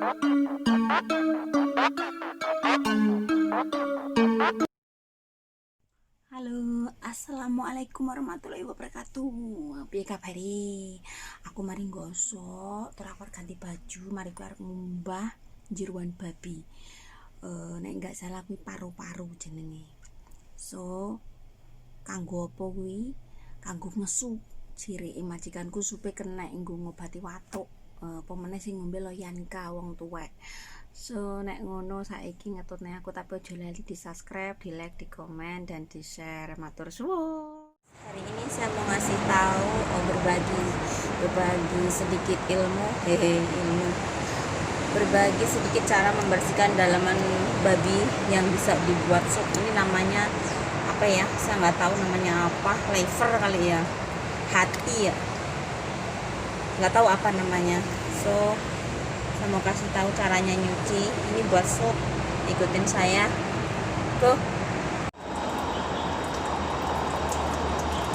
Halo, assalamualaikum warahmatullahi wabarakatuh. Piye kabare? Aku mari gosok, terus aku ganti baju, mari ku arep ngumbah jeruan babi. Nek enggak salah kuwi paru-paru jenenge. So, kanggo apa kuwi? Kanggo ngesup. Sirike majikanku supe kena nggo ngobati watuk. Apa meneh sing ngombe loyanka wong tuwek. So nek ngono saiki ngetutne aku, tapi aja lali di subscribe, di like, di komen, dan di share. Matur suwun. Hari ini saya mau ngasih tahu, berbagi sedikit ilmu, berbagi sedikit cara membersihkan dalaman babi yang bisa dibuat sup. Ini namanya apa ya? Saya nggak tahu namanya apa, liver kali ya, hati ya, nggak tahu apa namanya. So saya mau kasih tahu caranya nyuci ini buat sup. Ikutin saya. Go.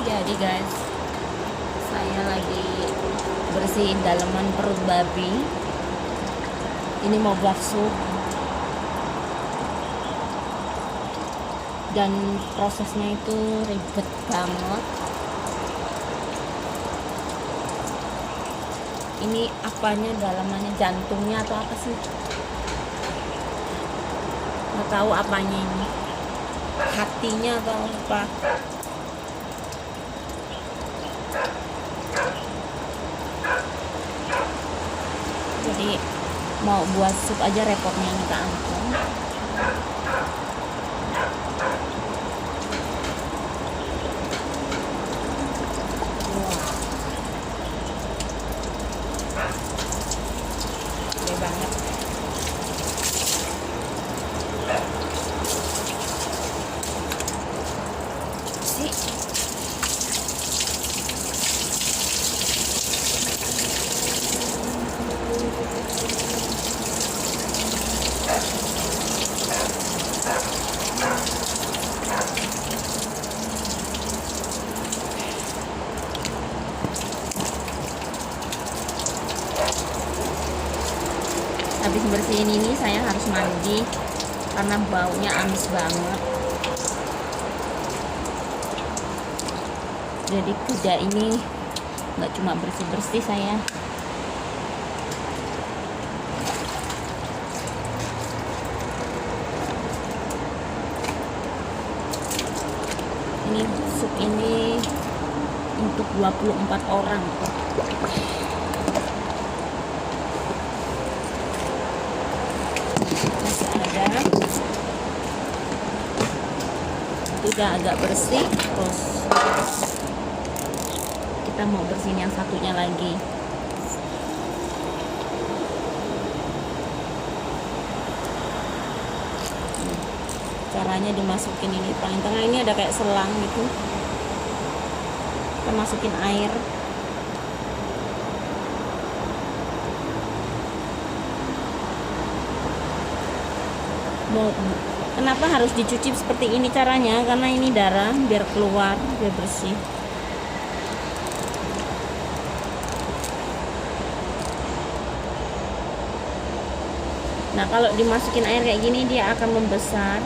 Jadi guys, saya lagi bersihin dalaman perut babi. Ini mau buat sup. Dan prosesnya itu ribet banget. Ini apanya, dalamannya, jantungnya atau apa sih, nggak tahu apanya ini, hatinya atau apa. Jadi mau buat sup aja repotnya minta ampun. Gede banget. Sih. Habis bersihin ini saya harus mandi karena baunya amis banget. Jadi kuda ini nggak cuma bersih-bersih saya. Ini sup ini untuk 24 orang. Masih ada. Itu udah agak bersih, terus kita mau bersihin yang satunya lagi. Caranya dimasukin ini, paling tengah ini ada kayak selang gitu, kita masukin air. Kenapa harus dicuci seperti ini caranya? Karena ini darah, biar keluar, biar bersih. Nah, kalau dimasukin air kayak gini dia akan membesar.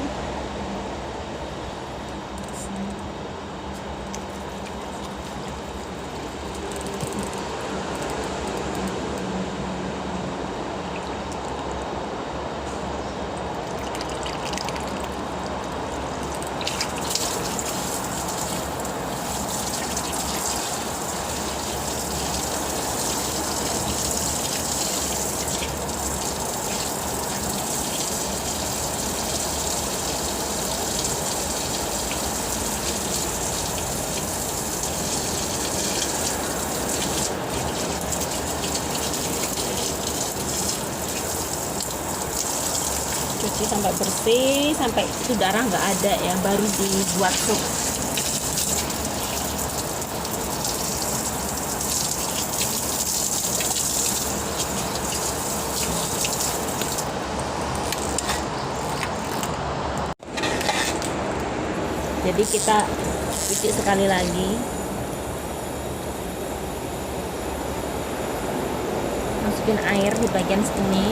Cuci sampai bersih, sampai itu darah nggak ada ya, baru dibuat sup. Jadi kita cuci sekali lagi, masukin air di bagian sini.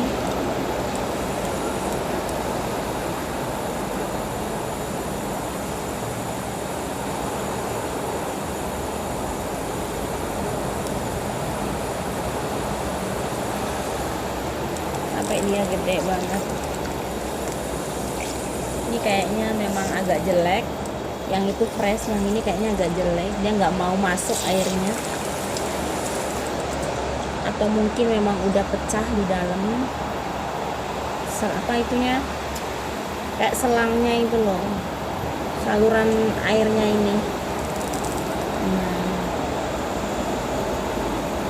sampai dia gede banget. Ini kayaknya memang agak jelek, yang itu fresh, yang ini kayaknya agak jelek, dia nggak mau masuk airnya, atau mungkin memang udah pecah di dalam apa itunya, kayak selangnya itu loh, saluran airnya ini.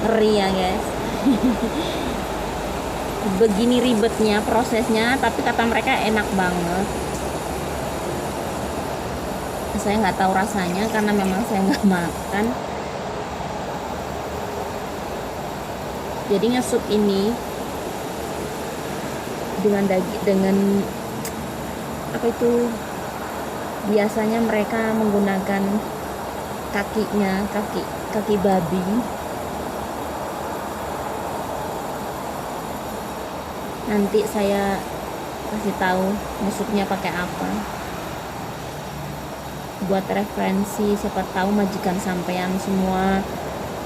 Ngeri ya guys. Begini ribetnya prosesnya, tapi kata mereka enak banget. Saya nggak tahu rasanya karena memang saya nggak makan. Jadi ngesup ini dengan daging, dengan apa itu, biasanya mereka menggunakan kakinya, kaki babi. Nanti saya kasih tahu ngesupnya pakai apa, buat referensi, siapa tahu majikan sampean semua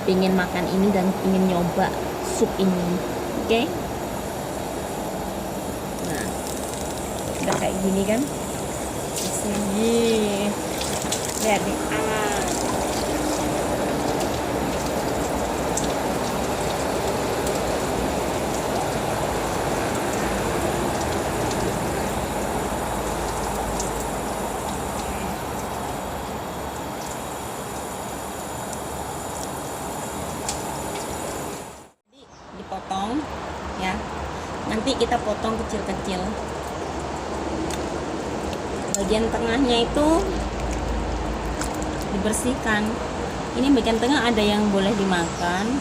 ingin makan ini dan ingin nyoba sup ini. Oke? Nah, udah kayak gini kan, sini lihat nih, dipotong ya, nanti kita potong kecil-kecil. Bagian tengahnya itu dibersihkan. Ini bagian tengah ada yang boleh dimakan,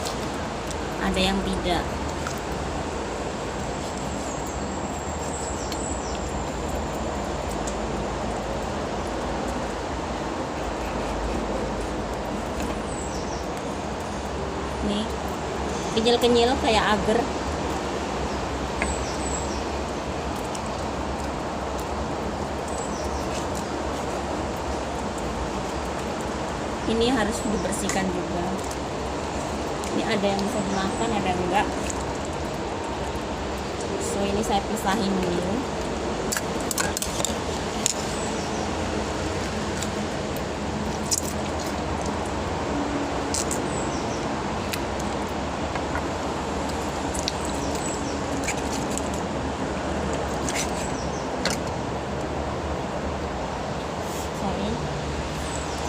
ada yang tidak. Nih, kenyal-kenyal kayak agar. Ini harus dibersihkan juga. Ini ada yang bisa dimakan, ada yang enggak. So ini saya pisahin dulu.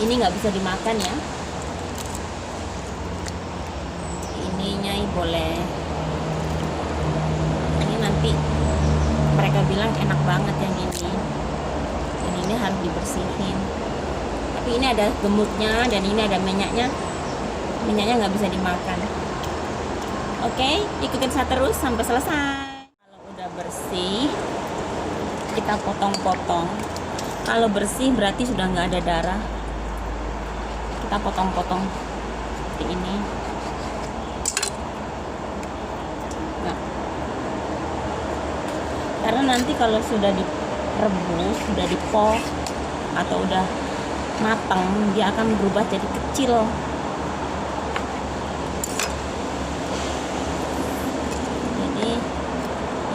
Ini nggak bisa dimakan ya, ininya boleh. Ini nanti mereka bilang enak banget yang ini, dan ini harus dibersihin. Tapi ini ada gemutnya dan ini ada minyaknya, minyaknya nggak bisa dimakan. Oke, ikutin saya terus sampai selesai. Kalau udah bersih, kita potong-potong. Kalau bersih berarti sudah nggak ada darah. Kita potong-potong seperti ini. Nah, karena nanti kalau sudah direbus, sudah dipot atau udah matang, dia akan berubah jadi kecil. Jadi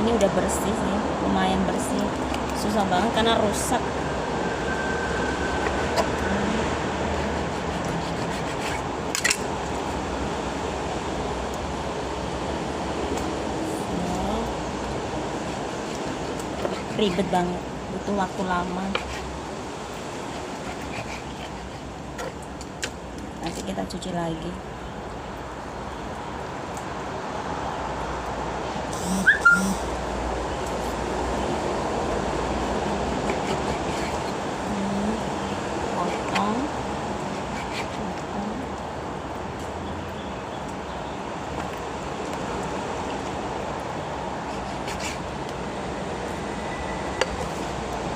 ini udah bersih sih, lumayan bersih. Susah banget karena rusak. Ribet banget, butuh waktu lama. Nanti kita cuci lagi. Potong.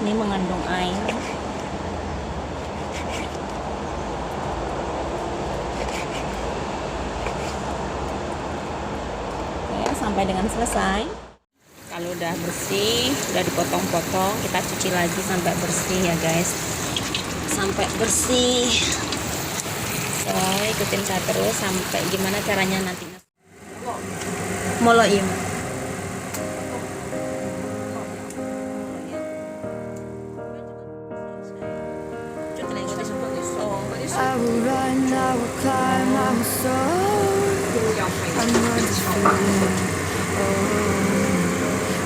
Ini mengandung air. Oke, sampai dengan selesai. Kalau udah bersih, udah dipotong-potong, kita cuci lagi sampai bersih ya guys, sampai bersih. So ikutin saya terus sampai gimana caranya nanti. Moloim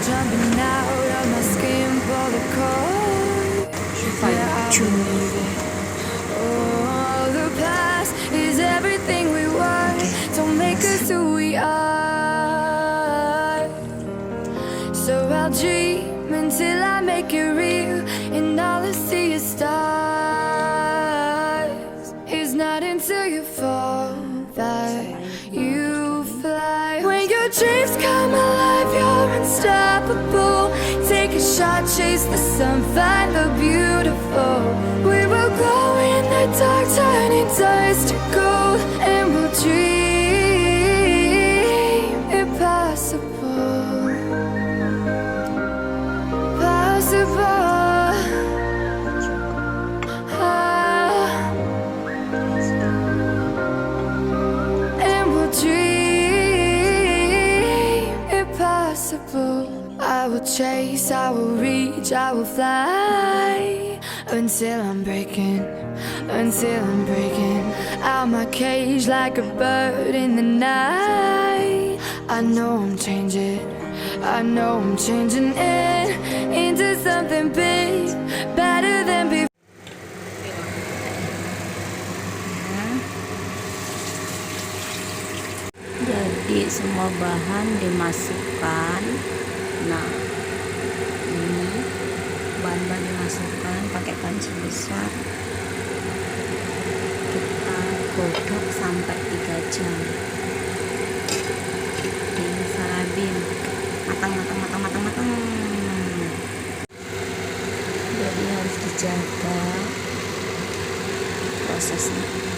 Jumping out of my skin for the cold. Oh, the past is everything we were. Don't make us who we are. So I'll dream until I make it real, and all I see is stars. It's not until you fall that you fly. When your dreams come alive, you're unstoppable. Take a shot, chase the sun, find the beautiful. We will glow in the dark, turning dust to gold, and we'll dream impossible. Possible. And we'll dream impossible. I will chase, I will reach, I will fly until I'm breaking out my cage like a bird in the night. I know I'm changing it into something big, better than before. Jadi semua bahan dimasukkan. Nah, ini bahan-bahan dimasukkan pakai panci besar. Kita godok sampai 3 jam. Ini salabin matang. Jadi harus dijaga prosesnya.